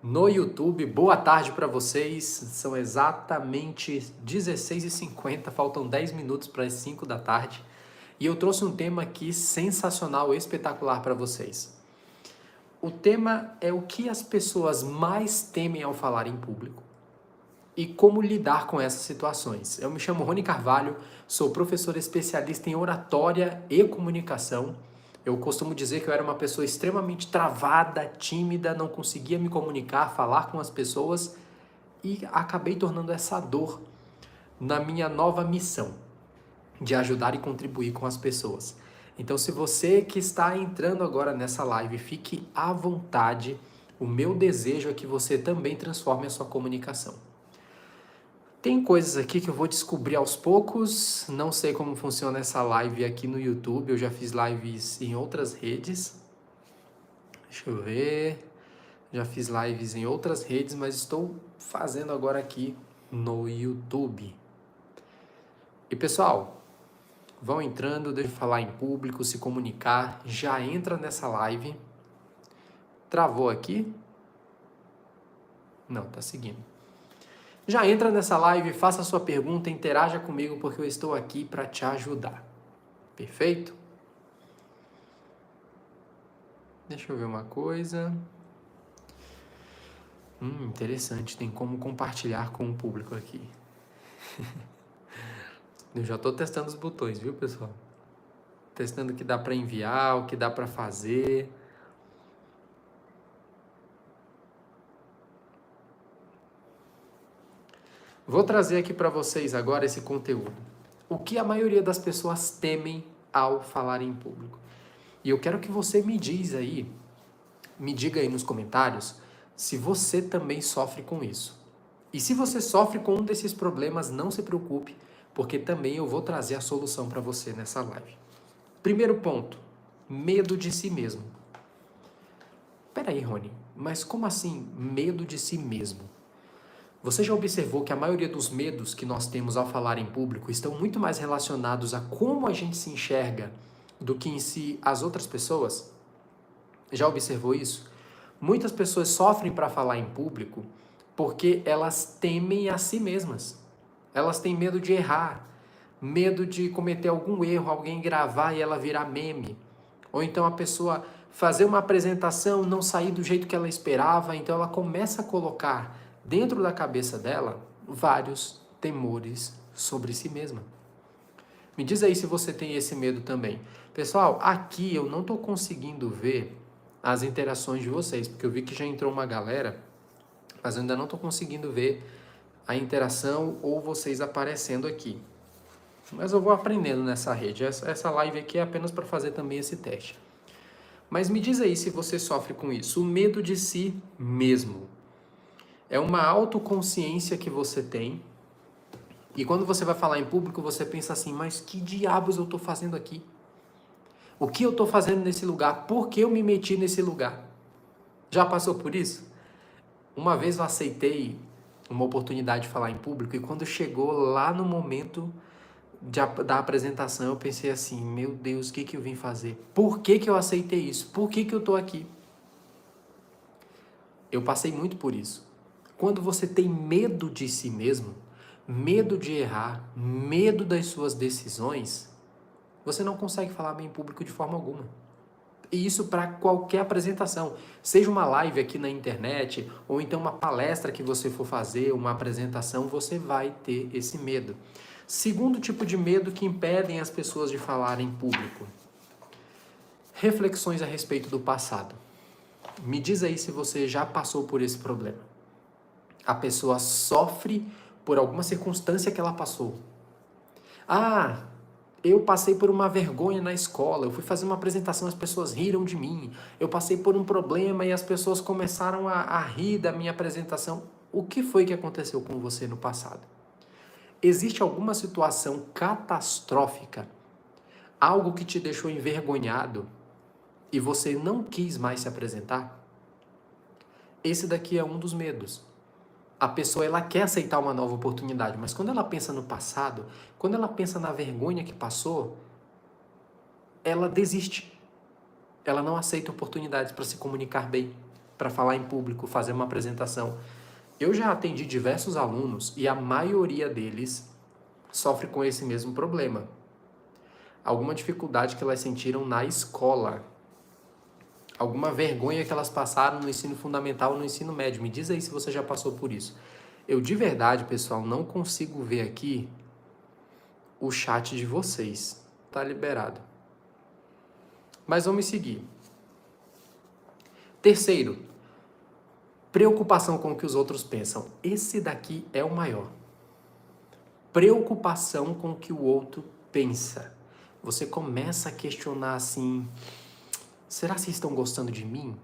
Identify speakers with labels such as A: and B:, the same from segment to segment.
A: no YouTube. Boa tarde para vocês, são exatamente 16h50, faltam 10 minutos para as 5 da tarde e eu trouxe um tema aqui sensacional, espetacular para vocês. O tema é o que as pessoas mais temem ao falar em público e como lidar com essas situações. Eu me chamo Rony Carvalho, sou professor especialista em oratória e comunicação. Eu costumo dizer que eu era uma pessoa extremamente travada, tímida, não conseguia me comunicar, falar com as pessoas e acabei tornando essa dor na minha nova missão de ajudar e contribuir com as pessoas. Então, se você que está entrando agora nessa live, fique à vontade. O meu desejo é que você também transforme a sua comunicação. Tem coisas aqui que eu vou descobrir aos poucos, não sei como funciona essa live aqui no YouTube, eu já fiz lives em outras redes. Deixa eu ver, já fiz lives em outras redes, mas estou fazendo agora aqui no YouTube. E pessoal, vão entrando, deixa eu falar em público, se comunicar, já entra nessa live. Travou aqui? Não, tá seguindo. Já entra nessa live, faça a sua pergunta, interaja comigo porque eu estou aqui para te ajudar. Perfeito? Deixa eu ver uma coisa. Interessante, tem como compartilhar com o público aqui. Eu já estou testando os botões, viu, pessoal? Testando o que dá para enviar, o que dá para fazer. Vou trazer aqui para vocês agora esse conteúdo. O que a maioria das pessoas temem ao falar em público. E eu quero que você me diga aí nos comentários, se você também sofre com isso. E se você sofre com um desses problemas, não se preocupe, porque também eu vou trazer a solução para você nessa live. Primeiro ponto, medo de si mesmo. Peraí, Rony, mas como assim medo de si mesmo? Você já observou que a maioria dos medos que nós temos ao falar em público estão muito mais relacionados a como a gente se enxerga do que em si as outras pessoas? Já observou isso? Muitas pessoas sofrem para falar em público porque elas temem a si mesmas. Elas têm medo de errar, medo de cometer algum erro, alguém gravar e ela virar meme. Ou então a pessoa fazer uma apresentação, não sair do jeito que ela esperava, então ela começa a colocar dentro da cabeça dela vários temores sobre si mesma. Me diz aí se você tem esse medo também. Pessoal, aqui eu não estou conseguindo ver as interações de vocês, porque eu vi que já entrou uma galera, mas eu ainda não estou conseguindo ver a interação ou vocês aparecendo aqui. Mas eu vou aprendendo nessa rede. Essa live aqui é apenas para fazer também esse teste. Mas me diz aí se você sofre com isso. O medo de si mesmo. É uma autoconsciência que você tem. E quando você vai falar em público, você pensa assim, mas que diabos eu estou fazendo aqui? O que eu estou fazendo nesse lugar? Por que eu me meti nesse lugar? Já passou por isso? Uma vez eu aceitei uma oportunidade de falar em público e quando chegou lá no momento da apresentação, eu pensei assim, meu Deus, o que eu vim fazer? Por que eu aceitei isso? Por que eu estou aqui? Eu passei muito por isso. Quando você tem medo de si mesmo, medo de errar, medo das suas decisões, você não consegue falar bem em público de forma alguma. E isso para qualquer apresentação, seja uma live aqui na internet, ou então uma palestra que você for fazer, uma apresentação, você vai ter esse medo. Segundo tipo de medo que impedem as pessoas de falar em público. Reflexões a respeito do passado. Me diz aí se você já passou por esse problema. A pessoa sofre por alguma circunstância que ela passou. Eu passei por uma vergonha na escola, eu fui fazer uma apresentação, as pessoas riram de mim. Eu passei por um problema e as pessoas começaram a rir da minha apresentação. O que foi que aconteceu com você no passado? Existe alguma situação catastrófica, algo que te deixou envergonhado e você não quis mais se apresentar? Esse daqui é um dos medos. A pessoa ela quer aceitar uma nova oportunidade, mas quando ela pensa no passado, quando ela pensa na vergonha que passou, ela desiste. Ela não aceita oportunidades para se comunicar bem. para falar em público, fazer uma apresentação. Eu já atendi diversos alunos e a maioria deles sofre com esse mesmo problema. Alguma dificuldade que elas sentiram na escola. Alguma vergonha que elas passaram no ensino fundamental ou no ensino médio. Me diz aí se você já passou por isso. Eu de verdade, pessoal, não consigo ver aqui o chat de vocês. Tá liberado. Mas vamos seguir. Terceiro, preocupação com o que os outros pensam. Esse daqui é o maior. Preocupação com o que o outro pensa. Você começa a questionar assim, será que estão gostando de mim?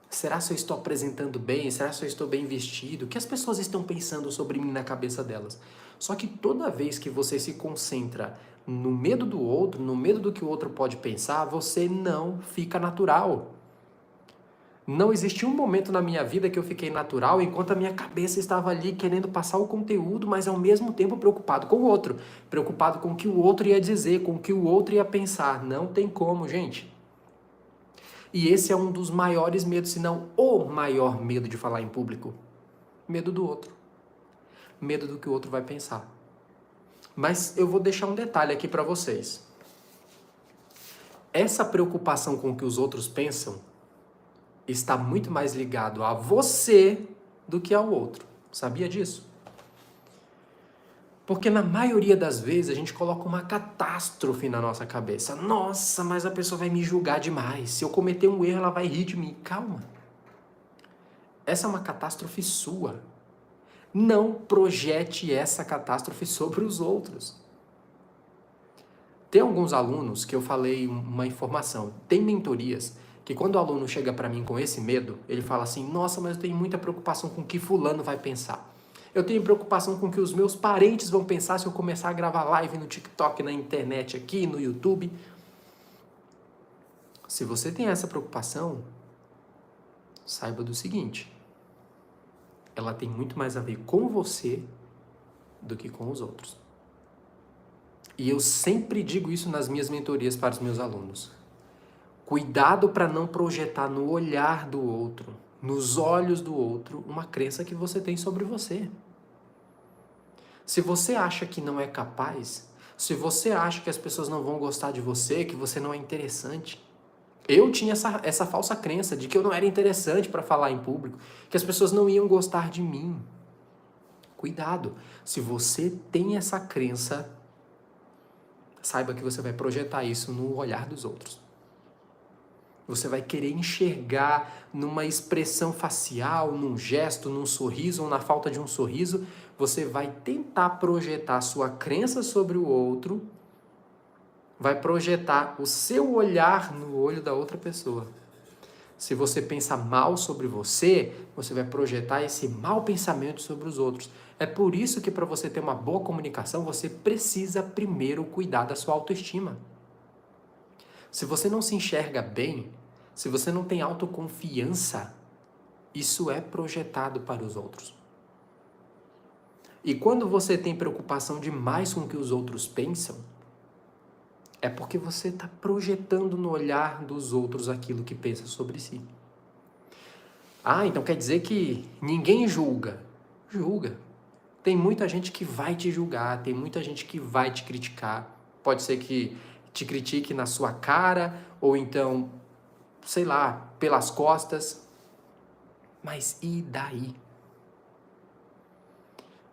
A: Será que eu estou apresentando bem? Será que eu estou bem vestido? O que as pessoas estão pensando sobre mim na cabeça delas? Só que toda vez que você se concentra no medo do outro, no medo do que o outro pode pensar, você não fica natural. Não existiu um momento na minha vida que eu fiquei natural enquanto a minha cabeça estava ali querendo passar o conteúdo, mas ao mesmo tempo preocupado com o outro. Preocupado com o que o outro ia dizer, com o que o outro ia pensar. Não tem como, gente. E esse é um dos maiores medos, se não o maior medo de falar em público. Medo do outro. Medo do que o outro vai pensar. Mas eu vou deixar um detalhe aqui para vocês. Essa preocupação com o que os outros pensam está muito mais ligado a você do que ao outro. Sabia disso? Porque na maioria das vezes a gente coloca uma catástrofe na nossa cabeça. Nossa, mas a pessoa vai me julgar demais. Se eu cometer um erro, ela vai rir de mim. Calma. Essa é uma catástrofe sua. Não projete essa catástrofe sobre os outros. Tem alguns alunos que eu falei uma informação. Tem mentorias que quando o aluno chega para mim com esse medo, ele fala assim, nossa, mas eu tenho muita preocupação com o que fulano vai pensar. Eu tenho preocupação com o que os meus parentes vão pensar se eu começar a gravar live no TikTok, na internet aqui, no YouTube. Se você tem essa preocupação, saiba do seguinte, ela tem muito mais a ver com você do que com os outros. E eu sempre digo isso nas minhas mentorias para os meus alunos. Cuidado para não projetar no olhar do outro, nos olhos do outro, uma crença que você tem sobre você. Se você acha que não é capaz, se você acha que as pessoas não vão gostar de você, que você não é interessante. Eu tinha essa falsa crença de que eu não era interessante para falar em público, que as pessoas não iam gostar de mim. Cuidado, se você tem essa crença, saiba que você vai projetar isso no olhar dos outros. Você vai querer enxergar numa expressão facial, num gesto, num sorriso ou na falta de um sorriso. Você vai tentar projetar sua crença sobre o outro, vai projetar o seu olhar no olho da outra pessoa. Se você pensa mal sobre você, você vai projetar esse mau pensamento sobre os outros. É por isso que para você ter uma boa comunicação, você precisa primeiro cuidar da sua autoestima. Se você não se enxerga bem, se você não tem autoconfiança, isso é projetado para os outros. E quando você tem preocupação demais com o que os outros pensam, é porque você está projetando no olhar dos outros aquilo que pensa sobre si. Ah, então quer dizer que ninguém julga. Julga. Tem muita gente que vai te julgar, tem muita gente que vai te criticar. Pode ser que te critique na sua cara, ou então, sei lá, pelas costas. Mas e daí?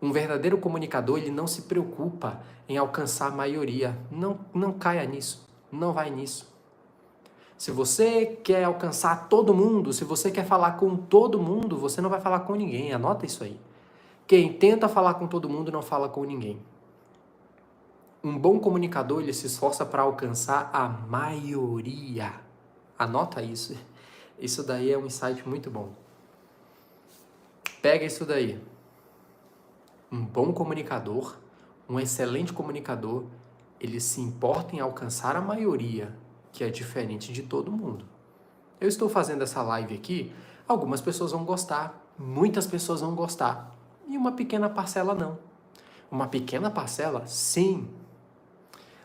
A: Um verdadeiro comunicador, ele não se preocupa em alcançar a maioria. Não caia nisso. Não vai nisso. Se você quer alcançar todo mundo, se você quer falar com todo mundo, você não vai falar com ninguém. Anota isso aí. Quem tenta falar com todo mundo não fala com ninguém. Um bom comunicador, ele se esforça para alcançar a maioria. Anota isso. Isso daí é um insight muito bom. Pega isso daí. Um bom comunicador, um excelente comunicador, ele se importa em alcançar a maioria, que é diferente de todo mundo. Eu estou fazendo essa live aqui, algumas pessoas vão gostar, muitas pessoas vão gostar, e uma pequena parcela não. Uma pequena parcela, sim.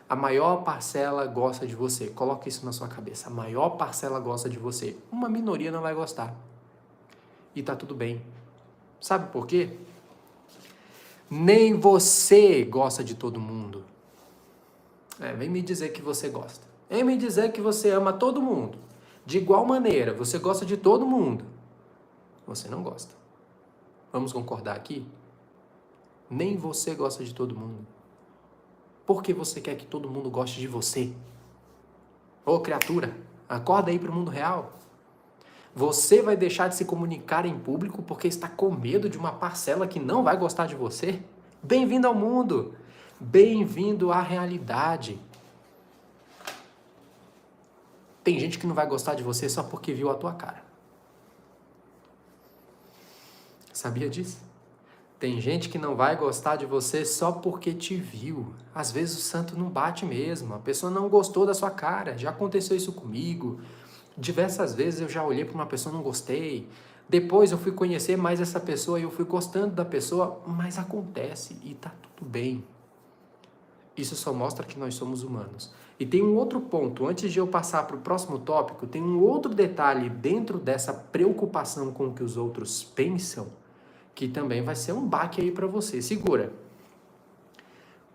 A: A maior parcela gosta de você. Coloca isso na sua cabeça. A maior parcela gosta de você. Uma minoria não vai gostar. e tá tudo bem. Sabe por quê? Nem você gosta de todo mundo. Vem me dizer que você gosta. Vem me dizer que você ama todo mundo. De igual maneira, você gosta de todo mundo. Você não gosta. Vamos concordar aqui? Nem você gosta de todo mundo. Por que você quer que todo mundo goste de você? Ô criatura, acorda aí para o mundo real. Você vai deixar de se comunicar em público porque está com medo de uma parcela que não vai gostar de você? Bem-vindo ao mundo! Bem-vindo à realidade! Tem gente que não vai gostar de você só porque viu a tua cara. Sabia disso? Tem gente que não vai gostar de você só porque te viu. Às vezes o santo não bate mesmo. A pessoa não gostou da sua cara. Já aconteceu isso comigo. Diversas vezes eu já olhei para uma pessoa e não gostei. Depois eu fui conhecer mais essa pessoa e eu fui gostando da pessoa. Mas acontece e tá tudo bem. Isso só mostra que nós somos humanos. E tem um outro ponto, antes de eu passar para o próximo tópico, tem um outro detalhe dentro dessa preocupação com o que os outros pensam, que também vai ser um baque aí para você. Segura.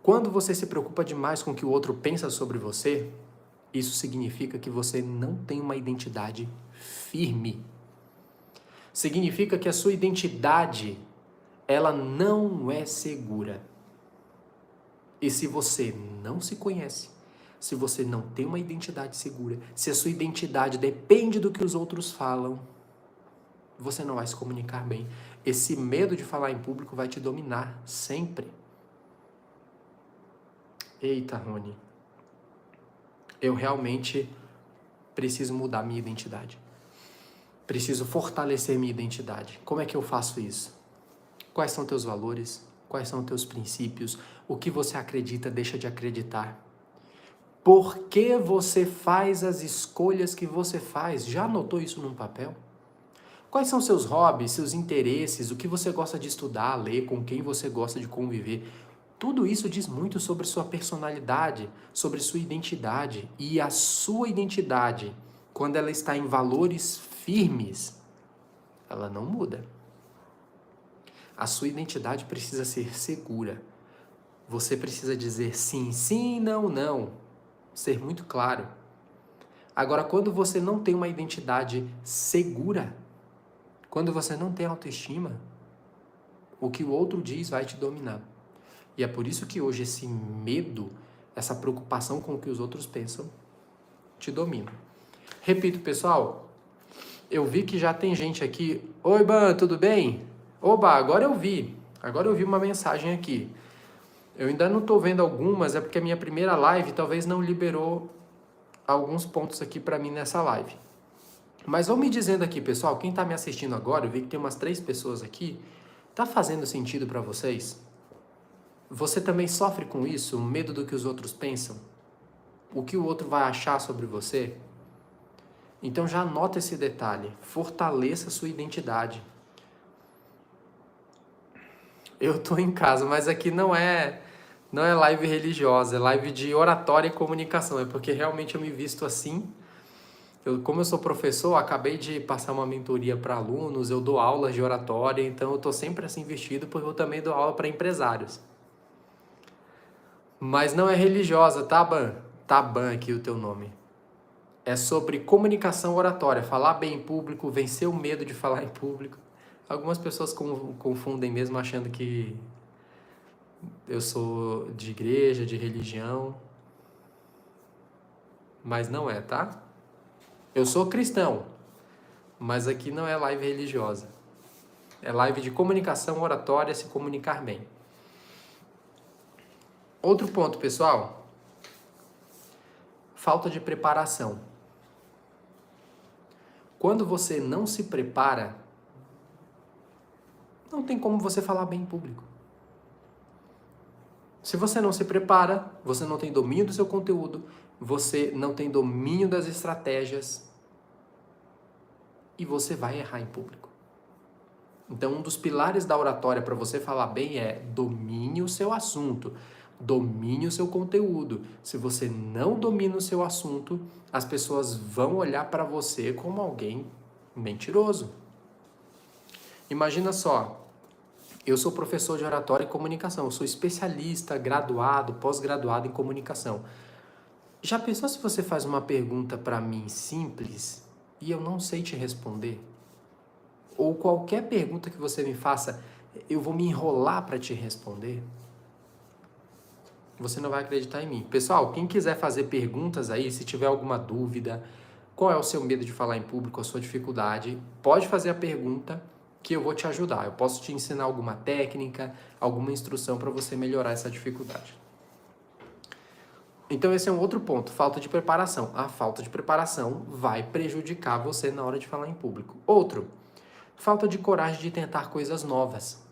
A: Quando você se preocupa demais com o que o outro pensa sobre você, isso significa que você não tem uma identidade firme. Significa que a sua identidade, ela não é segura. E se você não se conhece, se você não tem uma identidade segura, se a sua identidade depende do que os outros falam, você não vai se comunicar bem. Esse medo de falar em público vai te dominar sempre. Eita, Rony, eu realmente preciso mudar minha identidade. Preciso fortalecer minha identidade. Como é que eu faço isso? Quais são teus valores? Quais são teus princípios? O que você acredita, deixa de acreditar? Por que você faz as escolhas que você faz? Já anotou isso num papel? Quais são seus hobbies, seus interesses, o que você gosta de estudar, ler, com quem você gosta de conviver? Tudo isso diz muito sobre sua personalidade, sobre sua identidade. E a sua identidade, quando ela está em valores firmes, ela não muda. A sua identidade precisa ser segura. Você precisa dizer sim, sim, não, não. Ser muito claro. Agora, quando você não tem uma identidade segura, quando você não tem autoestima, o que o outro diz vai te dominar. E é por isso que hoje esse medo, essa preocupação com o que os outros pensam, te domina. Repito, pessoal, eu vi que já tem gente aqui. Oi, Ban, tudo bem? Oba, agora eu vi uma mensagem aqui. Eu ainda não estou vendo algumas, é porque a minha primeira live talvez não liberou alguns pontos aqui para mim nessa live. Mas vão me dizendo aqui, pessoal, quem está me assistindo agora, eu vi que tem umas 3 pessoas aqui, tá fazendo sentido para vocês? Você também sofre com isso, o medo do que os outros pensam? O que o outro vai achar sobre você? Então já anota esse detalhe, fortaleça a sua identidade. Eu tô em casa, mas aqui não é live religiosa, é live de oratória e comunicação. É porque realmente eu me visto assim. Como eu sou professor, acabei de passar uma mentoria para alunos, eu dou aulas de oratória, então eu tô sempre assim vestido, porque eu também dou aula para empresários. Mas não é religiosa, tá, Ban? Tá, Ban aqui o teu nome. É sobre comunicação oratória, falar bem em público, vencer o medo de falar em público. Algumas pessoas confundem mesmo achando que eu sou de igreja, de religião, mas não é, tá? Eu sou cristão, mas aqui não é live religiosa. É live de comunicação oratória, se comunicar bem. Outro ponto, pessoal. Falta de preparação. Quando você não se prepara, não tem como você falar bem em público. Se você não se prepara, você não tem domínio do seu conteúdo, você não tem domínio das estratégias e você vai errar em público. Então, um dos pilares da oratória para você falar bem é domine o seu assunto, domine o seu conteúdo. Se você não domina o seu assunto, as pessoas vão olhar para você como alguém mentiroso. Imagina só, eu sou professor de oratória e comunicação, eu sou especialista, graduado, pós-graduado em comunicação. Já pensou se você faz uma pergunta para mim simples e eu não sei te responder? Ou qualquer pergunta que você me faça, eu vou me enrolar para te responder? Você não vai acreditar em mim. Pessoal, quem quiser fazer perguntas aí, se tiver alguma dúvida, qual é o seu medo de falar em público, a sua dificuldade, pode fazer a pergunta que eu vou te ajudar. Eu posso te ensinar alguma técnica, alguma instrução para você melhorar essa dificuldade. Então esse é um outro ponto, falta de preparação. A falta de preparação vai prejudicar você na hora de falar em público. Outro, falta de coragem de tentar coisas novas.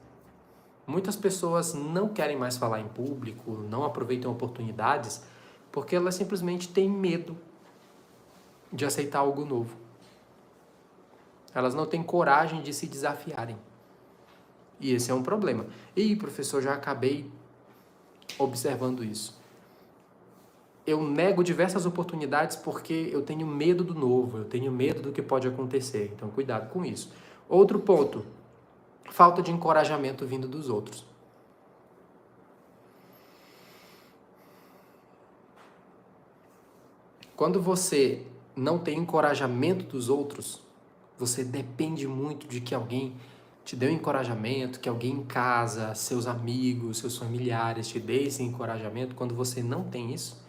A: Muitas pessoas não querem mais falar em público, não aproveitam oportunidades, porque elas simplesmente têm medo de aceitar algo novo. Elas não têm coragem de se desafiarem. E esse é um problema. E, professor, já acabei observando isso. Eu nego diversas oportunidades porque eu tenho medo do novo, eu tenho medo do que pode acontecer. Então, cuidado com isso. Outro ponto, falta de encorajamento vindo dos outros. Quando você não tem encorajamento dos outros, você depende muito de que alguém te dê um encorajamento, que alguém em casa, seus amigos, seus familiares te dê esse encorajamento. Quando você não tem isso,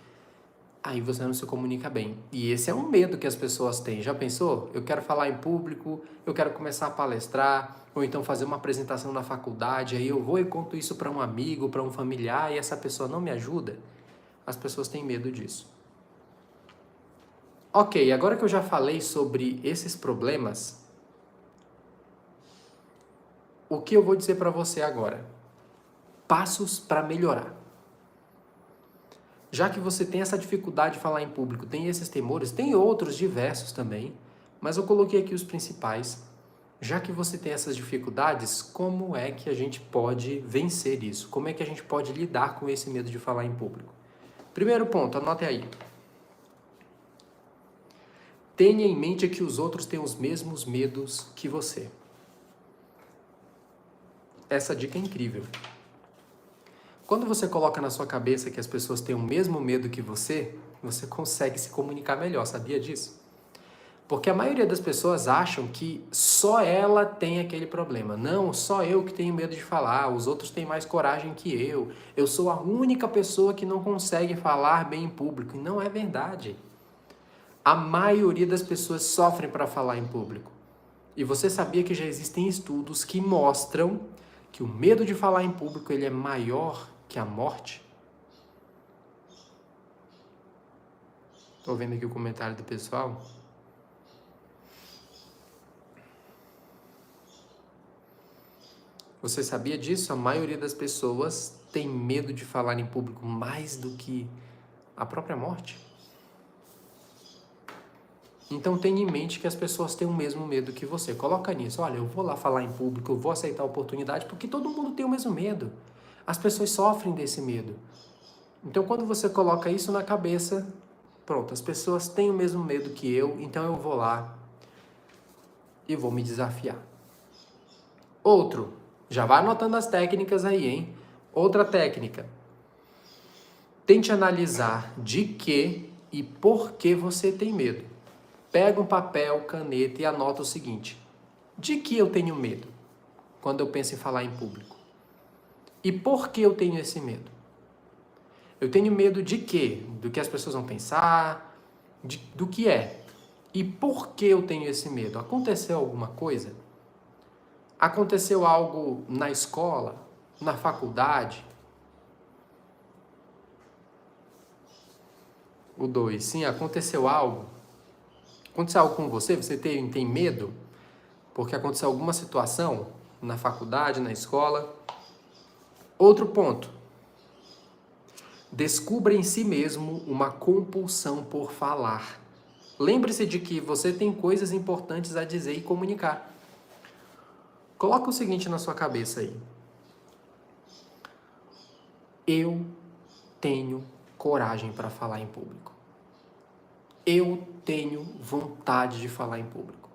A: aí você não se comunica bem. E esse é um medo que as pessoas têm. Já pensou? Eu quero falar em público, eu quero começar a palestrar, ou então fazer uma apresentação na faculdade, aí eu vou e conto isso para um amigo, para um familiar, e essa pessoa não me ajuda. As pessoas têm medo disso. Ok, agora que eu já falei sobre esses problemas, o que eu vou dizer para você agora? Passos para melhorar. Já que você tem essa dificuldade de falar em público, tem esses temores, tem outros diversos também, mas eu coloquei aqui os principais. Já que você tem essas dificuldades, como é que a gente pode vencer isso? Como é que a gente pode lidar com esse medo de falar em público? Primeiro ponto, anote aí. Tenha em mente que os outros têm os mesmos medos que você. Essa dica é incrível. Quando você coloca na sua cabeça que as pessoas têm o mesmo medo que você consegue se comunicar melhor, sabia disso? Porque a maioria das pessoas acham que só ela tem aquele problema. Não, só eu que tenho medo de falar, os outros têm mais coragem que eu sou a única pessoa que não consegue falar bem em público. E não é verdade. A maioria das pessoas sofrem para falar em público. E você sabia que já existem estudos que mostram que o medo de falar em público ele é maior que a morte? Estou vendo aqui o comentário do pessoal. Você sabia disso? A maioria das pessoas tem medo de falar em público mais do que a própria morte. Então tenha em mente que as pessoas têm o mesmo medo que você. Coloca nisso. Olha, eu vou lá falar em público, eu vou aceitar a oportunidade, porque todo mundo tem o mesmo medo. As pessoas sofrem desse medo. Então quando você coloca isso na cabeça, pronto, as pessoas têm o mesmo medo que eu, então eu vou lá e vou me desafiar. Outro, já vai anotando as técnicas aí, hein? Outra técnica. Tente analisar de que e por que você tem medo. Pega um papel, caneta e anota o seguinte. De que eu tenho medo quando eu penso em falar em público? E por que eu tenho esse medo? Eu tenho medo de quê? Do que as pessoas vão pensar? Do que é? E por que eu tenho esse medo? Aconteceu alguma coisa? Aconteceu algo na escola? Na faculdade? O 2. Sim, aconteceu algo. Aconteceu algo com você? Você tem medo? Porque aconteceu alguma situação na faculdade, na escola? Outro ponto. Descubra em si mesmo uma compulsão por falar. Lembre-se de que você tem coisas importantes a dizer e comunicar. Coloca o seguinte na sua cabeça aí. Eu tenho coragem para falar em público. Eu tenho vontade de falar em público.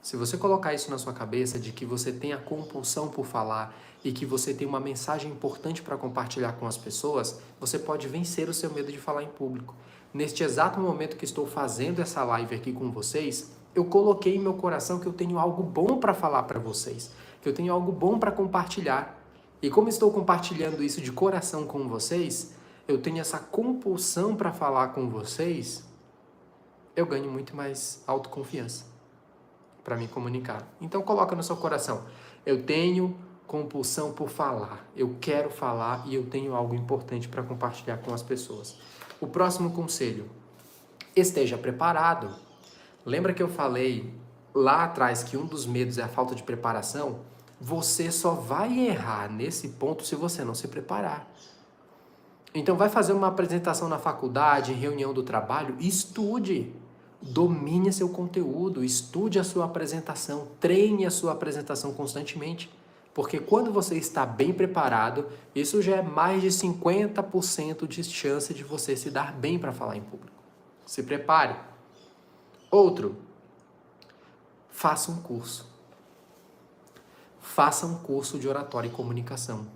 A: Se você colocar isso na sua cabeça de que você tem a compulsão por falar e que você tem uma mensagem importante para compartilhar com as pessoas, você pode vencer o seu medo de falar em público. Neste exato momento que estou fazendo essa live aqui com vocês, eu coloquei em meu coração que eu tenho algo bom para falar para vocês, que eu tenho algo bom para compartilhar. E como estou compartilhando isso de coração com vocês, eu tenho essa compulsão para falar com vocês, eu ganho muito mais autoconfiança para me comunicar. Então coloca no seu coração, eu tenho compulsão por falar, eu quero falar e eu tenho algo importante para compartilhar com as pessoas. O próximo conselho, esteja preparado. Lembra que eu falei lá atrás que um dos medos é a falta de preparação? Você só vai errar nesse ponto se você não se preparar. Então vai fazer uma apresentação na faculdade, em reunião do trabalho, estude. Domine seu conteúdo, estude a sua apresentação, treine a sua apresentação constantemente. Porque quando você está bem preparado, isso já é mais de 50% de chance de você se dar bem para falar em público. Se prepare. Outro, faça um curso. Faça um curso de oratória e comunicação.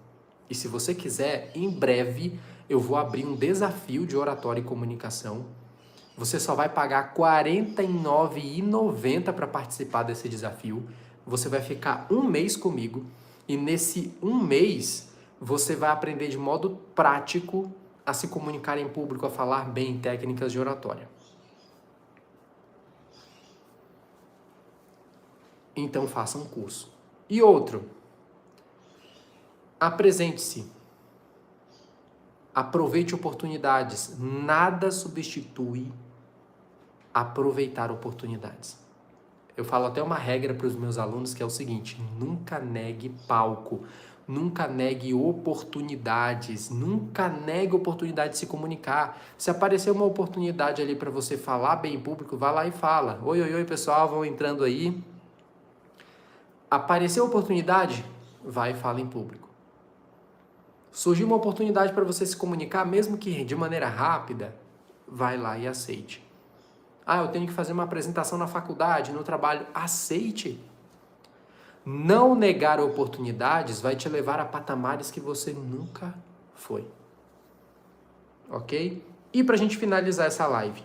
A: E se você quiser, em breve eu vou abrir um desafio de oratória e comunicação. Você só vai pagar R$ 49,90 para participar desse desafio. Você vai ficar um mês comigo e nesse um mês você vai aprender de modo prático a se comunicar em público, a falar bem técnicas de oratória. Então faça um curso. E outro, apresente-se. Aproveite oportunidades. Nada substitui aproveitar oportunidades. Eu falo até uma regra para os meus alunos que é o seguinte: nunca negue palco, nunca negue oportunidades, nunca negue oportunidade de se comunicar. Se aparecer uma oportunidade ali para você falar bem em público, vá lá e fala. Oi, oi, oi, pessoal, vão entrando aí. Apareceu oportunidade? Vai e fala em público. Surgiu uma oportunidade para você se comunicar, mesmo que de maneira rápida, vai lá e aceite. Ah, eu tenho que fazer uma apresentação na faculdade, no trabalho. Aceite. Não negar oportunidades vai te levar a patamares que você nunca foi. Ok? E para a gente finalizar essa live,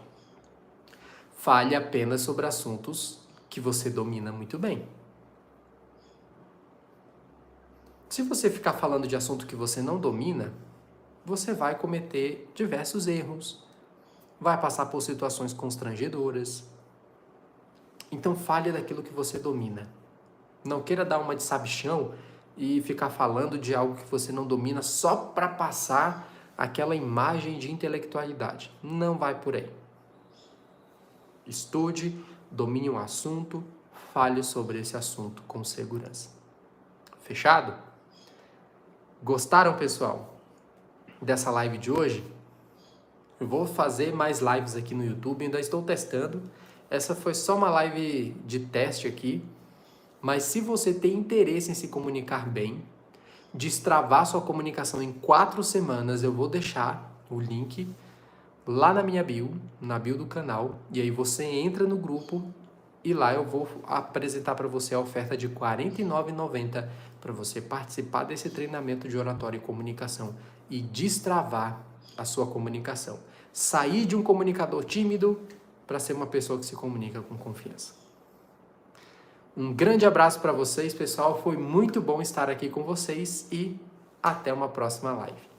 A: fale apenas sobre assuntos que você domina muito bem. Se você ficar falando de assunto que você não domina, você vai cometer diversos erros. Vai passar por situações constrangedoras. Então fale daquilo que você domina. Não queira dar uma de sabichão e ficar falando de algo que você não domina só para passar aquela imagem de intelectualidade. Não vai por aí. Estude, domine um assunto, fale sobre esse assunto com segurança. Fechado? Gostaram, pessoal, dessa live de hoje? Eu vou fazer mais lives aqui no YouTube, ainda estou testando. Essa foi só uma live de teste aqui. Mas se você tem interesse em se comunicar bem, destravar sua comunicação em 4 semanas, eu vou deixar o link lá na minha bio, na bio do canal. E aí você entra no grupo e lá eu vou apresentar para você a oferta de R$ 49,90 para você participar desse treinamento de oratória e comunicação e destravar a sua comunicação. Sair de um comunicador tímido para ser uma pessoa que se comunica com confiança. Um grande abraço para vocês, pessoal. Foi muito bom estar aqui com vocês e até uma próxima live.